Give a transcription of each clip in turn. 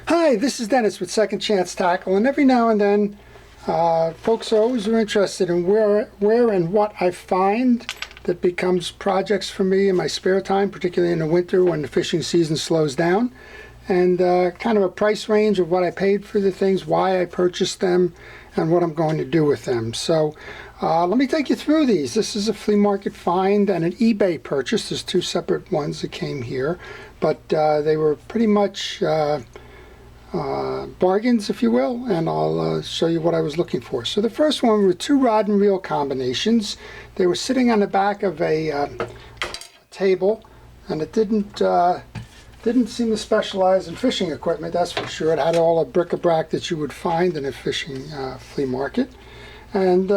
Hi, this is Dennis with Second Chance Tackle, and every now and then folks are always interested in where and what I find that becomes projects for me in my spare time, particularly in the winter when the fishing season slows down, and kind of a price range of what I paid for the things, why I purchased them, and what I'm going to do with them. So let me take you through these. This is a flea market find and an eBay purchase. There's two separate ones that came here, but they were pretty much bargains, if you will, and I'll show you what I was looking for. So the first one were two rod and reel combinations. They were sitting on the back of a table, and it didn't seem to specialize in fishing equipment, that's for sure. It had all the bric-a-brac that you would find in a fishing flea market, and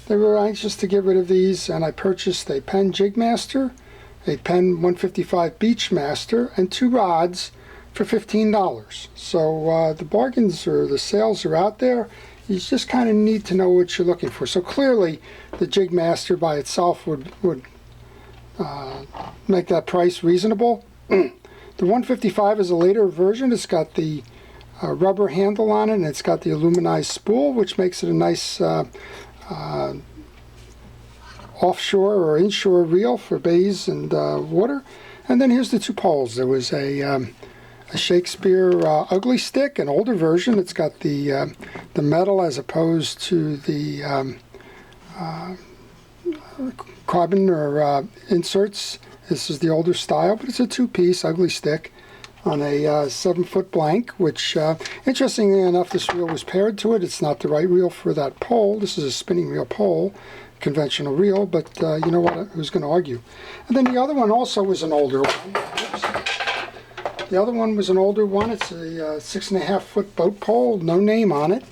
they were anxious to get rid of these, and I purchased a Penn Jigmaster, a Penn 155 Beachmaster, and two rods for $15. So the bargains or the sales are out there. You just kind of need to know what you're looking for. So clearly the Jigmaster by itself would make that price reasonable. The 155 is a later version. It's got the rubber handle on it, and it's got the aluminized spool, which makes it a nice offshore or inshore reel for bays and water. And then here's the two poles. There was a Shakespeare ugly stick, an older version. It's got the metal as opposed to the carbon or inserts. This is the older style, but it's a two-piece ugly stick on a 7-foot blank, which interestingly enough, this reel was paired to it. It's not the right reel for that pole. This is a spinning reel pole, conventional reel, but you know what, who's going to argue? And then the other one also was an older one. Oops. The other one was an older one. It's a 6.5-foot boat pole, no name on it.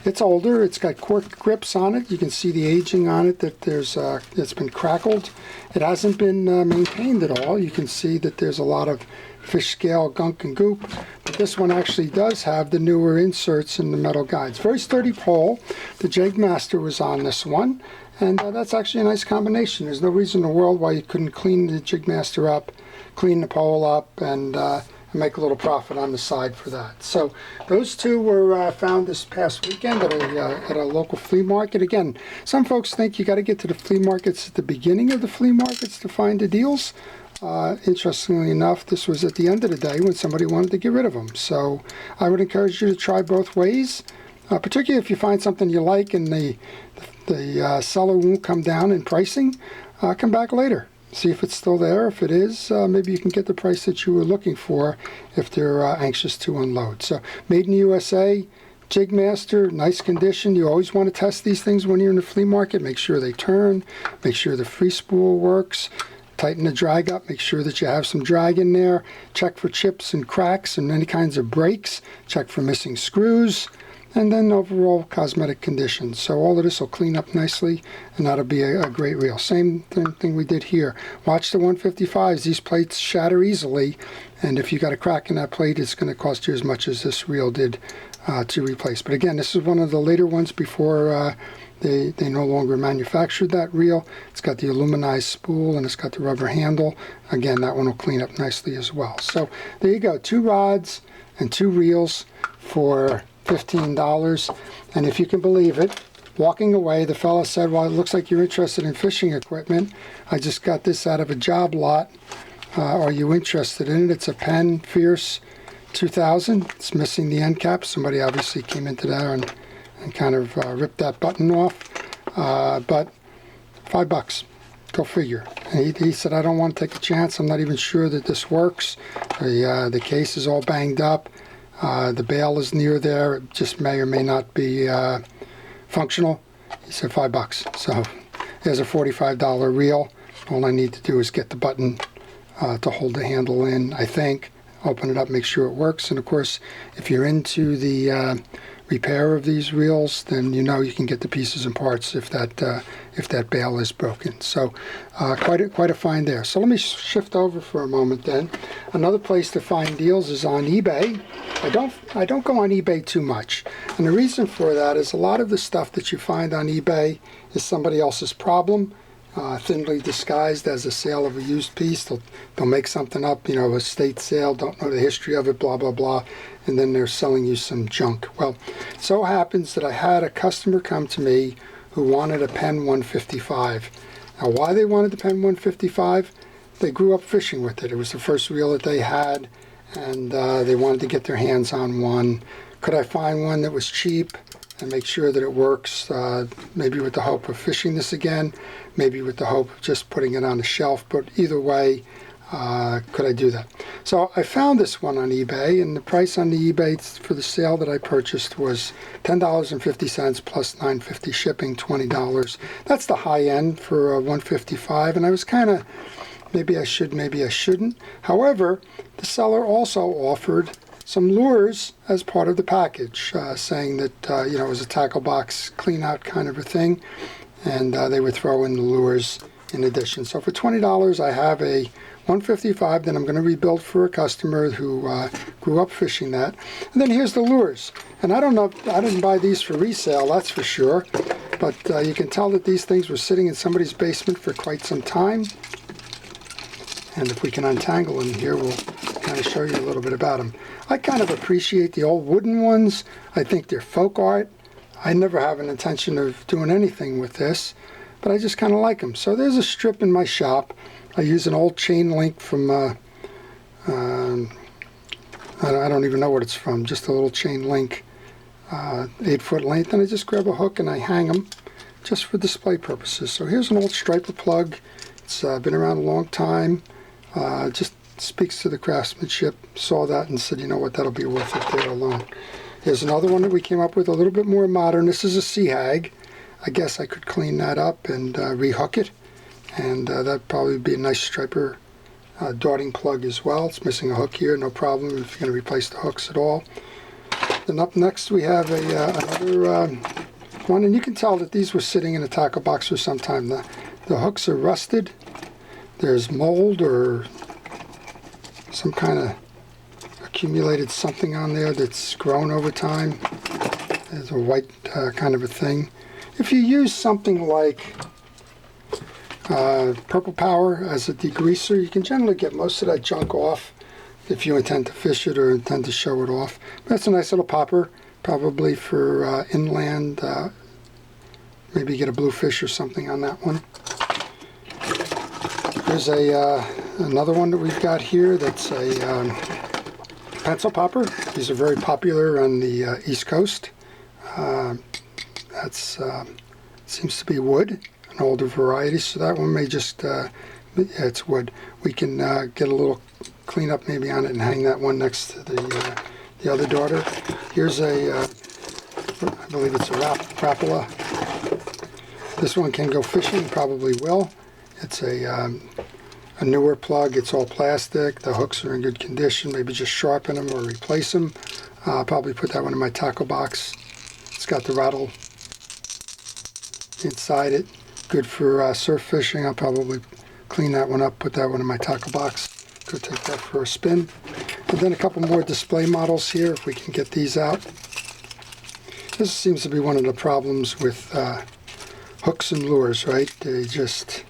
It's older. It's got cork grips on it. You can see the aging on it, that there's it's been crackled. It hasn't been maintained at all. You can see that there's a lot of fish scale gunk and goop, but this one actually does have the newer inserts in the metal guides. Very sturdy pole. The Jigmaster was on this one, and that's actually a nice combination. There's no reason in the world why you couldn't clean the Jigmaster up, clean the pole up, and make a little profit on the side for that. So those two were found this past weekend at a local flea market. Again, some folks think you got to get to the flea markets at the beginning of the flea markets to find the deals. Interestingly enough, this was at the end of the day when somebody wanted to get rid of them. So I would encourage you to try both ways, particularly if you find something you like and the seller won't come down in pricing. Come back later. See if it's still there. If it is, maybe you can get the price that you were looking for if they're anxious to unload. So, made in the USA, Jigmaster, nice condition. You always want to test these things when you're in the flea market. Make sure they turn. Make sure the free spool works. Tighten the drag up. Make sure that you have some drag in there. Check for chips and cracks and any kinds of breaks. Check for missing screws. And then overall cosmetic conditions. So all of this will clean up nicely, and that'll be a great reel. Same thing we did here. Watch the 155s. These plates shatter easily, and if you got a crack in that plate, it's going to cost you as much as this reel did to replace. But again, this is one of the later ones before they no longer manufactured that reel. It's got the aluminized spool, and it's got the rubber handle. Again, that one will clean up nicely as well. So there you go. Two rods and two reels for $15, and if you can believe it, walking away, the fella said, well, it looks like you're interested in fishing equipment. I just got this out of a job lot. Are you interested in it? It's a Penn Fierce 2000. It's missing the end cap. Somebody obviously came into there and kind of ripped that button off, but $5. Go figure. And he said, I don't want to take a chance. I'm not even sure that this works. The case is all banged up. The bail is near there. It just may or may not be functional. He said $5. So there's a $45 reel. All I need to do is get the button to hold the handle in, I think. Open it up, make sure it works. And of course, if you're into the repair of these reels, then you know you can get the pieces and parts if that bail is broken. So quite a find there. So let me shift over for a moment then. Another place to find deals is on eBay. I don't go on eBay too much, and the reason for that is a lot of the stuff that you find on eBay is somebody else's problem, thinly disguised as a sale of a used piece. They'll make something up, you know, a estate sale, don't know the history of it, blah, blah, blah, and then they're selling you some junk. Well, it so happens that I had a customer come to me who wanted a Pen 155. Now, why they wanted the Pen 155? They grew up fishing with it. It was the first reel that they had, and they wanted to get their hands on one. Could I find one that was cheap and make sure that it works, maybe with the hope of fishing this again, maybe with the hope of just putting it on the shelf, but either way, could I do that? So I found this one on eBay, and the price on the eBay for the sale that I purchased was $10.50 plus $9.50 shipping, $20. That's the high end for a 155, and I was kind of, maybe I should, maybe I shouldn't. However, the seller also offered some lures as part of the package, saying that you know, it was a tackle box clean out kind of a thing, and they would throw in the lures in addition. So for $20, I have a 155 that I'm going to rebuild for a customer who grew up fishing that. And then here's the lures. And I don't know, I didn't buy these for resale, that's for sure. But you can tell that these things were sitting in somebody's basement for quite some time. And if we can untangle them here, we'll kind of show you a little bit about them. I kind of appreciate the old wooden ones. I think they're folk art. I never have an intention of doing anything with this, but I just kind of like them. So there's a strip in my shop. I use an old chain link from, I don't even know what it's from, just a little chain link, 8-foot length, and I just grab a hook and I hang them just for display purposes. So here's an old striper plug. It's been around a long time. Just speaks to the craftsmanship. Saw that and said, you know what, that'll be worth it there alone. Here's another one that we came up with, a little bit more modern. This is a sea hag. I guess I could clean that up and rehook it, and that'd probably be a nice striper darting plug as well. It's missing a hook here, no problem if you're going to replace the hooks at all. Then up next we have another one, and you can tell that these were sitting in a tackle box for some time. The hooks are rusted. There's mold or some kind of accumulated something on there that's grown over time. There's a white kind of a thing. If you use something like Purple Power as a degreaser, you can generally get most of that junk off if you intend to fish it or intend to show it off. That's a nice little popper, probably for inland. Maybe get a bluefish or something on that one. There's another one that we've got here that's a pencil popper. These are very popular on the East Coast. That's seems to be wood, an older variety, so that one may just, yeah, it's wood. We can get a little cleanup maybe on it and hang that one next to the other daughter. Here's I believe it's a Rapala. This one can go fishing, probably will. It's a newer plug. It's all plastic. The hooks are in good condition. Maybe just sharpen them or replace them. I'll probably put that one in my tackle box. It's got the rattle inside it. Good for surf fishing. I'll probably clean that one up, put that one in my tackle box. Go take that for a spin. And then a couple more display models here, if we can get these out. This seems to be one of the problems with hooks and lures, right? They just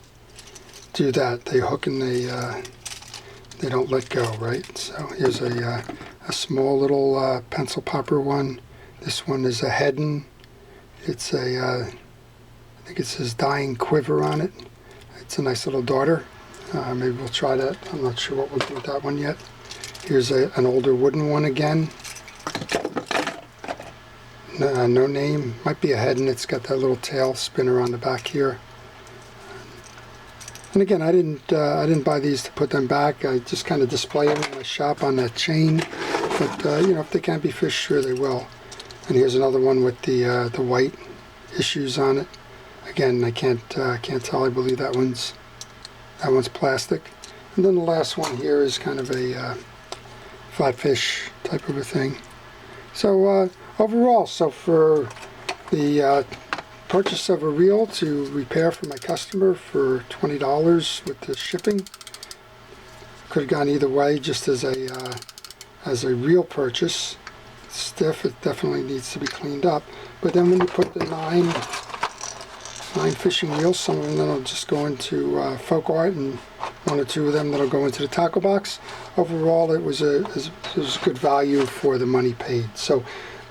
do that. They hook and they don't let go, right? So here's a small little pencil popper one. This one is a Heddon. It's I think it says Dying Quiver on it. It's a nice little darter. Maybe we'll try that. I'm not sure what we'll do with that one yet. Here's an older wooden one again. No name. Might be a Heddon. It's got that little tail spinner on the back here. And again, I didn't buy these to put them back. I just kind of display them in my shop on that chain. But you know, if they can't be fished, sure they will. And here's another one with the white issues on it. Again, I can't tell. I believe that one's plastic. And then the last one here is kind of a flatfish type of a thing. So overall, so for the purchase of a reel to repair for my customer for $20 with the shipping, could have gone either way. Just as a reel purchase, stiff, it definitely needs to be cleaned up. But then when you put the 9 9 fishing reels, some of them that'll just go into folk art, and 1 or 2 of them that'll go into the tackle box. Overall, it was good value for the money paid. So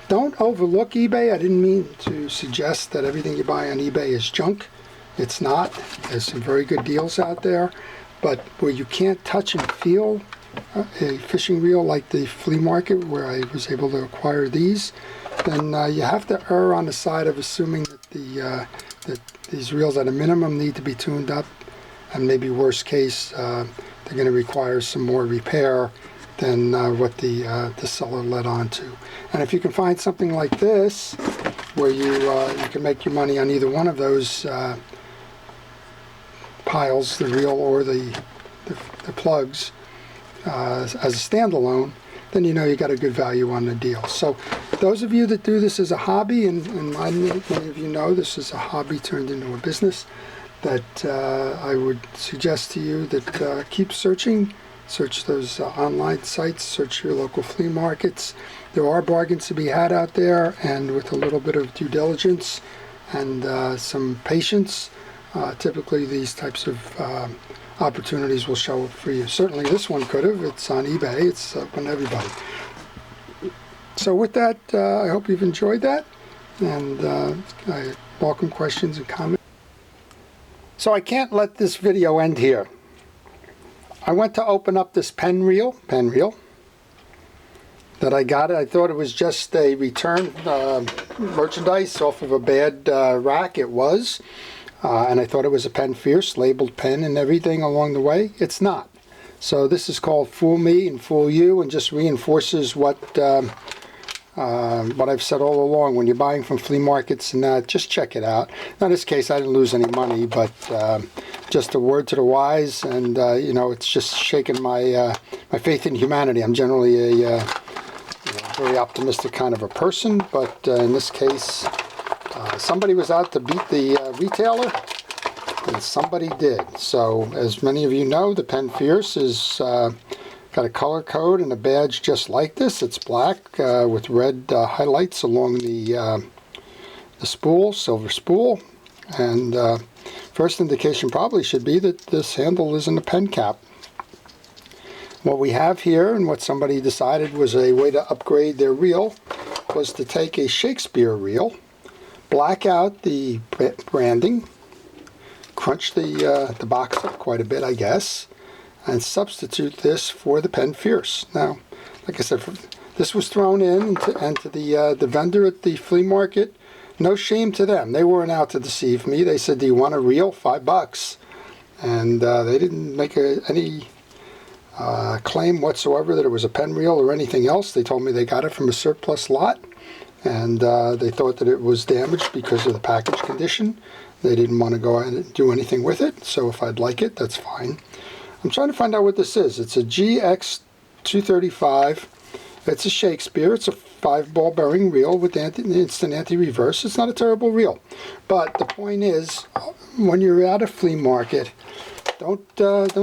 don't overlook eBay. I didn't mean to suggest that everything you buy on eBay is junk. It's not. There's some very good deals out there, but where you can't touch and feel a fishing reel like the flea market where I was able to acquire these, then you have to err on the side of assuming that that these reels at a minimum need to be tuned up, and maybe worst case they're going to require some more repair than what the seller led on to. And if you can find something like this where you can make your money on either one of those piles, the reel or the plugs, as a standalone, then you know you got a good value on the deal. So those of you that do this as a hobby, and many of you know this is a hobby turned into a business, that I would suggest to you that keep searching. Search those online sites, search your local flea markets. There are bargains to be had out there, and with a little bit of due diligence and some patience, typically these types of opportunities will show up for you. Certainly this one could have. It's on eBay. It's open to everybody. So with that, I hope you've enjoyed that, and I welcome questions and comments. So I can't let this video end here. I went to open up this pen reel that I got. I thought it was just a return merchandise off of a bad rack. It was. And I thought it was a Pen Fierce, labeled pen and everything along the way. It's not. So this is called Fool Me and Fool You, and just reinforces what I've said all along. When you're buying from flea markets and that, just check it out. Now, in this case, I didn't lose any money, but just a word to the wise, and you know, it's just shaken my my faith in humanity. I'm generally a very optimistic kind of a person, but in this case, somebody was out to beat the retailer, and somebody did. So, as many of you know, the Pen Fierce is got a color code and a badge just like this. It's black with red highlights along the spool, silver spool, and first indication probably should be that this handle isn't a pen cap. What we have here, and what somebody decided was a way to upgrade their reel, was to take a Shakespeare reel, black out the branding, crunch the box up quite a bit, I guess, and substitute this for the Pen Fierce. Now, like I said, this was thrown in to the vendor at the flea market. No shame to them. They weren't out to deceive me. They said, "Do you want a reel? $5." And they didn't make any claim whatsoever that it was a pen reel or anything else. They told me they got it from a surplus lot, and they thought that it was damaged because of the package condition. They didn't want to go and do anything with it, so if I'd like it, that's fine. I'm trying to find out what this is. It's a GX235. It's a Shakespeare. It's a 5-ball bearing reel with instant anti-reverse. It's not a terrible reel, but the point is, when you're at a flea market, don't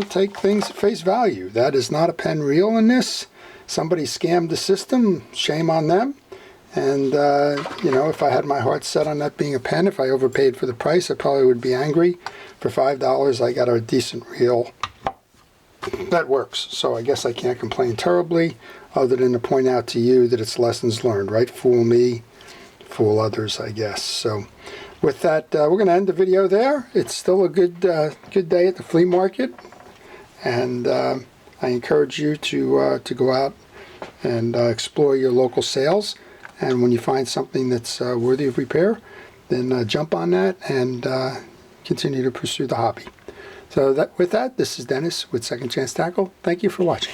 take things at face value. That is not a pen reel in this. Somebody scammed the system. Shame on them. And you know, if I had my heart set on that being a pen, if I overpaid for the price, I probably would be angry. For $5, I got a decent reel that works. So I guess I can't complain terribly, other than to point out to you that it's lessons learned, right? Fool me, fool others, I guess. So with that, we're going to end the video there. It's still a good day at the flea market, and I encourage you to go out and explore your local sales. And when you find something that's worthy of repair, then jump on that and continue to pursue the hobby. So with that, this is Dennis with Second Chance Tackle. Thank you for watching.